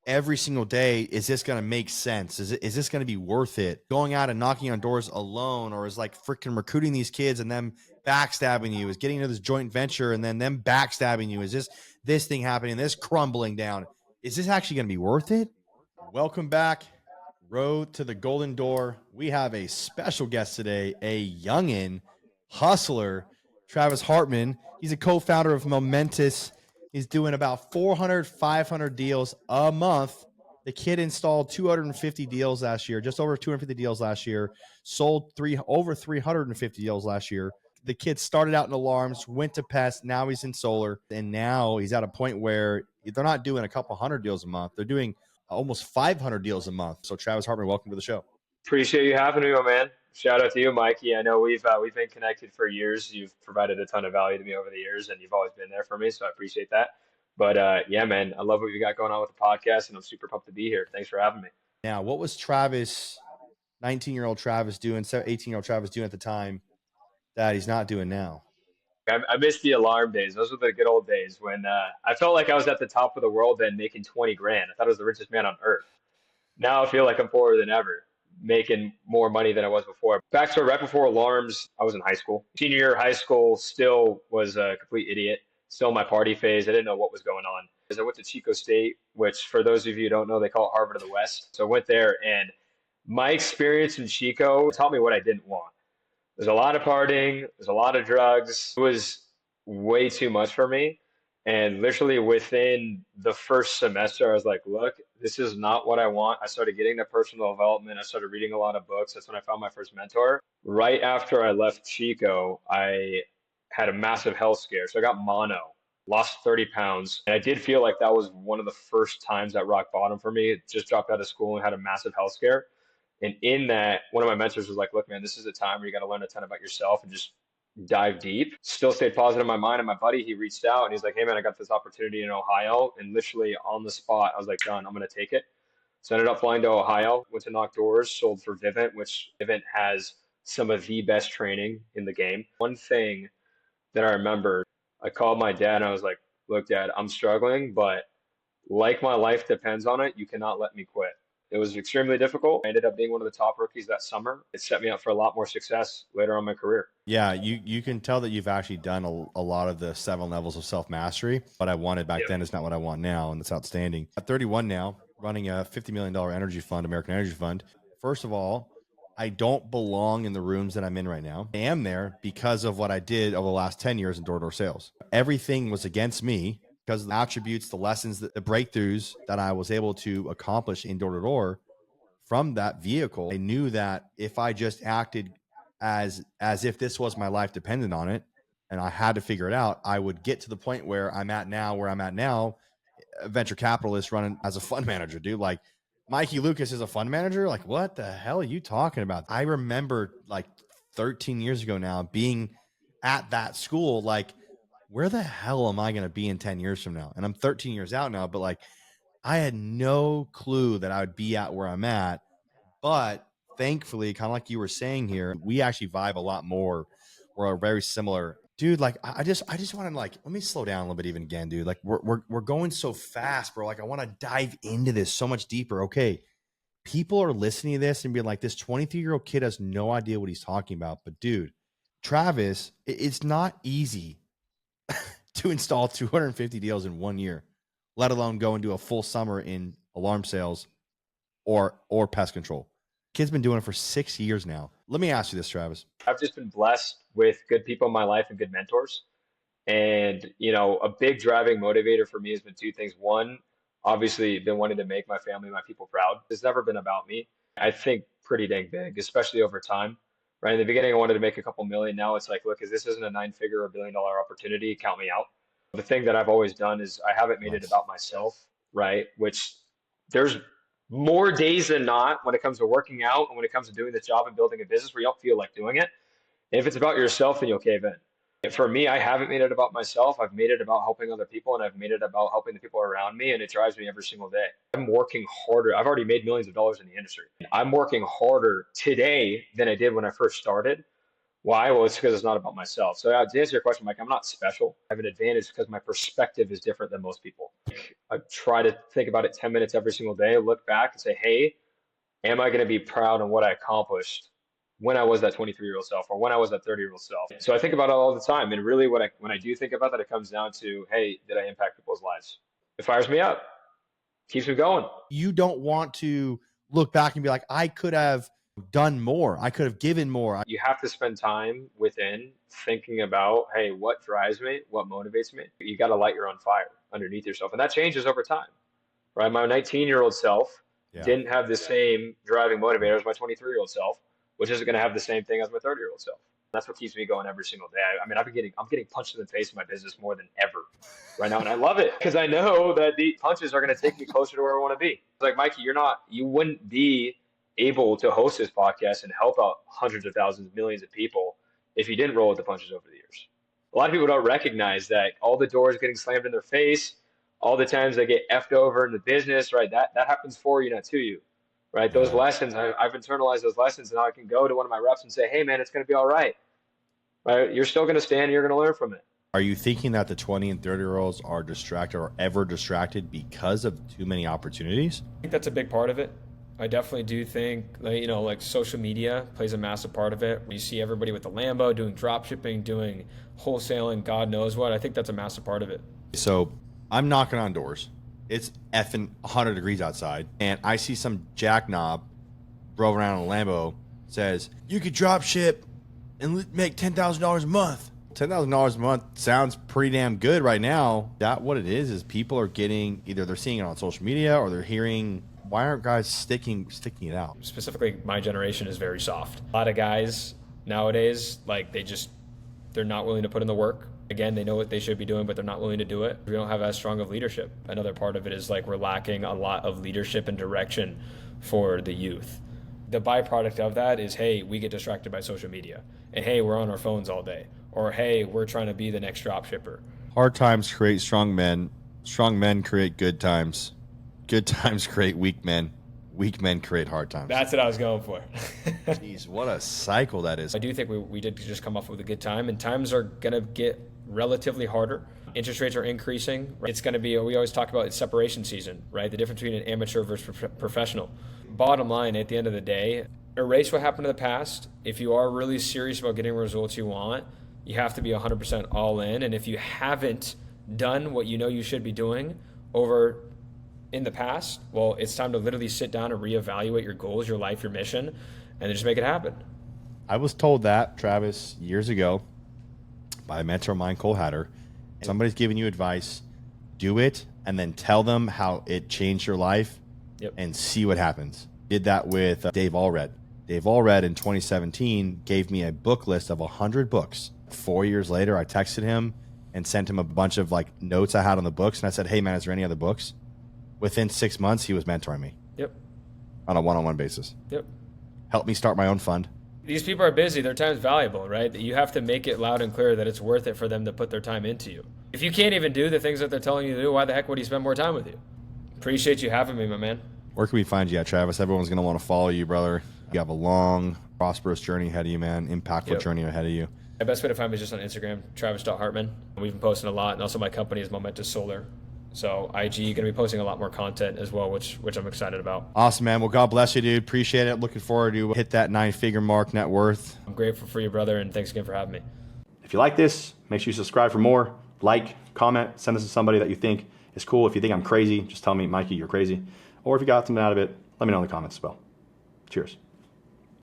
every single day, is this going to make sense? Is this going to be worth it? Going out and knocking on doors alone, or is like freaking recruiting these kids and them backstabbing you, is getting into this joint venture and then them backstabbing you? Is this thing happening, this crumbling down? Is this actually going to be worth it? Welcome back. Road to the Golden Door. We have a special guest today, a youngin' hustler, Travis Hartman. He's a co-founder of Momentous. He's doing about 400, 500 deals a month. The kid installed 250 deals last year, just over 250 deals last year, sold over 350 deals last year. The kid started out in alarms, went to pest, now he's in solar, and now he's at a point where they're not doing a couple hundred deals a month. They're doing almost 500 deals a month. So Travis Hartman, welcome to the show. Appreciate you having me, my man. Shout out to you, Mikey. I know we've been connected for years. You've provided a ton of value to me over the years, and you've always been there for me, so I appreciate that. But yeah, man, I love what you got going on with the podcast, and I'm super pumped to be here. Thanks for having me. Now, what was Travis, 19-year-old Travis doing, 18-year-old Travis doing at the time that he's not doing now? I miss the alarm days. Those were the good old days when I felt like I was at the top of the world then making 20 grand. I thought I was the richest man on earth. Now I feel like I'm poorer than ever, making more money than I was before. Backstory, right before alarms, I was in high school. Senior year of high school, still was a complete idiot. Still in my party phase. I didn't know what was going on. I went to Chico State, which for those of you who don't know, they call it Harvard of the West. So I went there, and my experience in Chico taught me what I didn't want. There's a lot of partying. There's a lot of drugs. It was way too much for me. And literally within the first semester, I was like, look, this is not what I want. I started getting the personal development. I started reading a lot of books. That's when I found my first mentor. Right after I left Chico, I had a massive health scare. So I got mono, lost 30 pounds. And I did feel like that was one of the first times at rock bottom for me. Just dropped out of school and had a massive health scare. And in that, one of my mentors was like, look, man, this is a time where you got to learn a ton about yourself and just dive deep. Still stayed positive in my mind. And my buddy, he reached out and he's like, hey, man, I got this opportunity in Ohio. And literally on the spot, I was like, done, I'm going to take it. So I ended up flying to Ohio, went to knock doors, sold for Vivint, which Vivint has some of the best training in the game. One thing that I remember, I called my dad and I was like, look, Dad, I'm struggling, but like my life depends on it, you cannot let me quit. It was extremely difficult. I ended up being one of the top rookies that summer. It set me up for a lot more success later on in my career. Yeah, you can tell that you've actually done a lot of the 7 levels of self-mastery. What I wanted back then is not what I want now, and it's outstanding. At 31 now, running a $50 million energy fund, American Energy Fund. First of all, I don't belong in the rooms that I'm in right now. I am there because of what I did over the last 10 years in door-to-door sales. Everything was against me because of the attributes, the lessons, the breakthroughs that I was able to accomplish in door-to-door from that vehicle. I knew that if I just acted as if this was my life dependent on it and I had to figure it out, I would get to the point where I'm at now, a venture capitalist running as a fund manager, dude. Like Mikey Lucas is a fund manager. Like, what the hell are you talking about? I remember like 13 years ago now being at that school, like, where the hell am I going to be in 10 years from now? And I'm 13 years out now, but like, I had no clue that I would be at where I'm at. But thankfully, kind of like you were saying here, we actually vibe a lot more. We're very similar. Dude, like I just want to like, let me slow down a little bit even again, dude. Like we're going so fast, bro. Like I want to dive into this so much deeper. Okay. People are listening to this and being like, this 23-year-old kid has no idea what he's talking about. But dude, Travis, it's not easy to install 250 deals in 1 year, let alone go and do a full summer in alarm sales or pest control. Kid's been doing it for 6 years now. Let me ask you this, Travis. I've just been blessed with good people in my life and good mentors. And, you know, a big driving motivator for me has been 2 things. One, obviously been wanting to make my family, my people proud. It's never been about me. I think pretty dang big, especially over time. Right in the beginning, I wanted to make a couple million. Now it's like, look, if this isn't a 9-figure or $1 billion opportunity, count me out. The thing that I've always done is I haven't made it about myself, right? Which there's more days than not when it comes to working out and when it comes to doing the job and building a business where you don't feel like doing it. And if it's about yourself, then you'll cave in. For me, I haven't made it about myself. I've made it about helping other people, and I've made it about helping the people around me, and it drives me every single day. I'm working harder. I've already made millions of dollars in the industry. I'm working harder today than I did when I first started. Why? Well, it's because it's not about myself. So to answer your question, Mike, I'm not special. I have an advantage because my perspective is different than most people. I try to think about it 10 minutes every single day, look back and say, hey, am I going to be proud of what I accomplished when I was that 23-year-old self or when I was that 30-year-old self? So I think about it all the time. And really when I do think about that, it comes down to, hey, did I impact people's lives? It fires me up, keeps me going. You don't want to look back and be like, I could have done more. I could have given more. You have to spend time within thinking about, hey, what drives me? What motivates me? You got to light your own fire underneath yourself. And that changes over time, right? My 19-year-old self didn't have the same driving motivator as my 23-year-old self, which isn't going to have the same thing as my 30-year-old self. That's what keeps me going every single day. I mean, I'm getting punched in the face in my business more than ever right now, and I love it because I know that the punches are going to take me closer to where I want to be. It's like, Mikey, you wouldn't be able to host this podcast and help out hundreds of thousands, millions of people if you didn't roll with the punches over the years. A lot of people don't recognize that all the doors getting slammed in their face, all the times they get effed over in the business, right? That happens for you, not to you, right? Those lessons, I've internalized those lessons, and now I can go to one of my reps and say, hey, man, it's going to be all right. Right? You're still going to stand and you're going to learn from it. Are you thinking that the 20 and 30-year-olds are distracted or ever distracted because of too many opportunities? I think that's a big part of it. I definitely do think, like social media plays a massive part of it. You see everybody with the Lambo doing drop shipping, doing wholesaling, God knows what. I think that's a massive part of it. So I'm knocking on doors. It's effing 100 degrees outside, and I see some jacknob drove around in a Lambo says, you could drop ship and make $10,000 a month. $10,000 a month sounds pretty damn good right now. That what it is people are getting, either they're seeing it on social media or they're hearing, why aren't guys sticking it out? Specifically, my generation is very soft. A lot of guys nowadays, they're not willing to put in the work. Again, they know what they should be doing, but they're not willing to do it. We don't have as strong of leadership. Another part of it is we're lacking a lot of leadership and direction for the youth. The byproduct of that is, hey, we get distracted by social media. And hey, we're on our phones all day. Or hey, we're trying to be the next drop shipper. Hard times create strong men. Strong men create good times. Good times create weak men. Weak men create hard times. That's what I was going for. Jeez, what a cycle that is. I do think we did just come off with a good time, and times are going to get relatively harder. Interest rates are increasing. It's going to be, we always talk about it's separation season, right? The difference between an amateur versus professional. Bottom line, at the end of the day, erase what happened in the past. If you are really serious about getting results you want, you have to be 100% all in. And if you haven't done what you know you should be doing over in the past, well, it's time to literally sit down and reevaluate your goals, your life, your mission, and then just make it happen. I was told that, Travis, years ago by a mentor of mine, Cole Hatter. Somebody's giving you advice, do it, and then tell them how it changed your life and see what happens. Did that with Dave Allred. Dave Allred in 2017 gave me a book list of 100 books. 4 years later, I texted him and sent him a bunch of notes I had on the books. And I said, hey, man, is there any other books? Within 6 months, he was mentoring me. Yep. On a one-on-one basis. Yep. Helped me start my own fund. These people are busy. Their time's valuable, right? You have to make it loud and clear that it's worth it for them to put their time into you. If you can't even do the things that they're telling you to do, why the heck would he spend more time with you? Appreciate you having me, my man. Where can we find you at, Travis? Everyone's going to want to follow you, brother. You have a long, prosperous journey ahead of you, man. Impactful journey ahead of you. My best way to find me is just on Instagram, Travis.Hartman. We've been posting a lot, and also my company is Momentous Solar. So IG, going to be posting a lot more content as well, which I'm excited about. Awesome, man. Well, God bless you, dude. Appreciate it. Looking forward to hit that 9-figure mark net worth. I'm grateful for you, brother, and thanks again for having me. If you like this, make sure you subscribe for more. Like, comment, send this to somebody that you think is cool. If you think I'm crazy, just tell me, Mikey, you're crazy. Or if you got something out of it, let me know in the comments as well. Cheers.